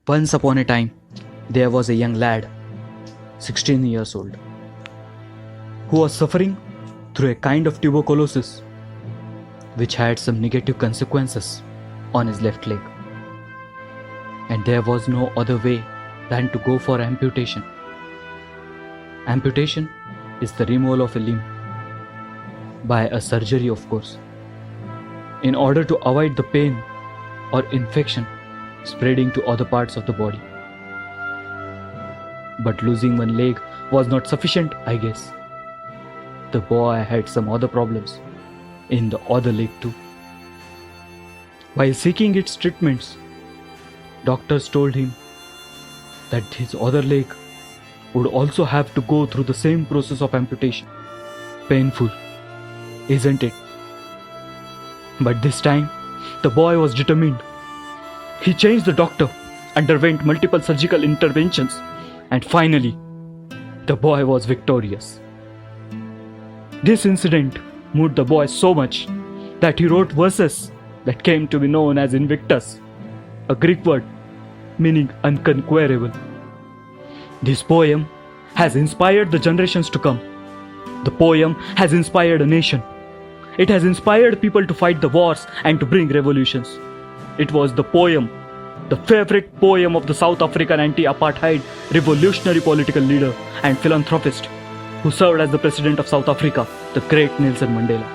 Once upon a time, there was a young lad, 16 years old, who was suffering through a kind of tuberculosis which had some negative consequences on his left leg. And there was no other way than to go for amputation. Amputation is the removal of a limb by a surgery, of course, in order to avoid the pain or infection spreading to other parts of the body. But losing one leg was not sufficient, I guess. The boy had some other problems in the other leg too. While seeking its treatments, doctors told him that his other leg would also have to go through the same process of amputation. Painful, isn't it? But this time, the boy was determined. He changed the doctor, underwent multiple surgical interventions, and finally, the boy was victorious. This incident moved the boy so much that he wrote verses that came to be known as INVICTUS, a Greek word meaning unconquerable. This poem has inspired the generations to come. The poem has inspired a nation. It has inspired people to fight the wars and to bring revolutions. It was the poem, the favorite poem of the South African anti-apartheid revolutionary political leader and philanthropist who served as the president of South Africa, the great Nelson Mandela.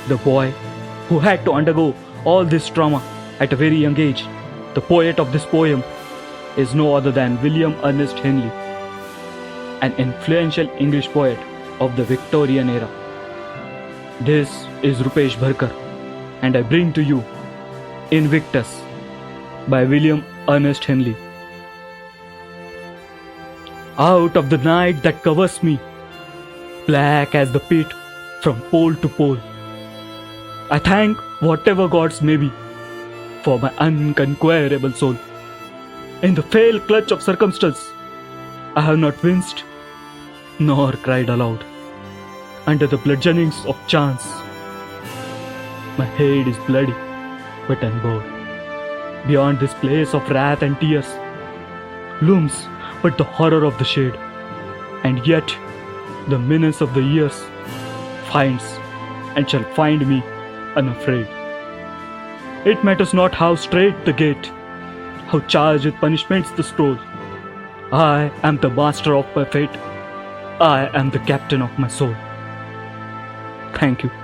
The boy who had to undergo all this trauma at a very young age, the poet of this poem, is no other than William Ernest Henley, an influential English poet of the Victorian era. This is Rupesh Bharkar, and I bring to you INVICTUS by William Ernest Henley. Out of the night that covers me, black as the pit from pole to pole, I thank whatever gods may be for my unconquerable soul. In the frail clutch of circumstance, I have not winced nor cried aloud. Under the bludgeonings of chance, my head is bloody but unbowed. Beyond this place of wrath and tears looms but the horror of the shade, and yet the menace of the years finds and shall find me unafraid. It matters not how straight the gate, how charged with punishments the scroll. I am the master of my fate. I am the captain of my soul. Thank you.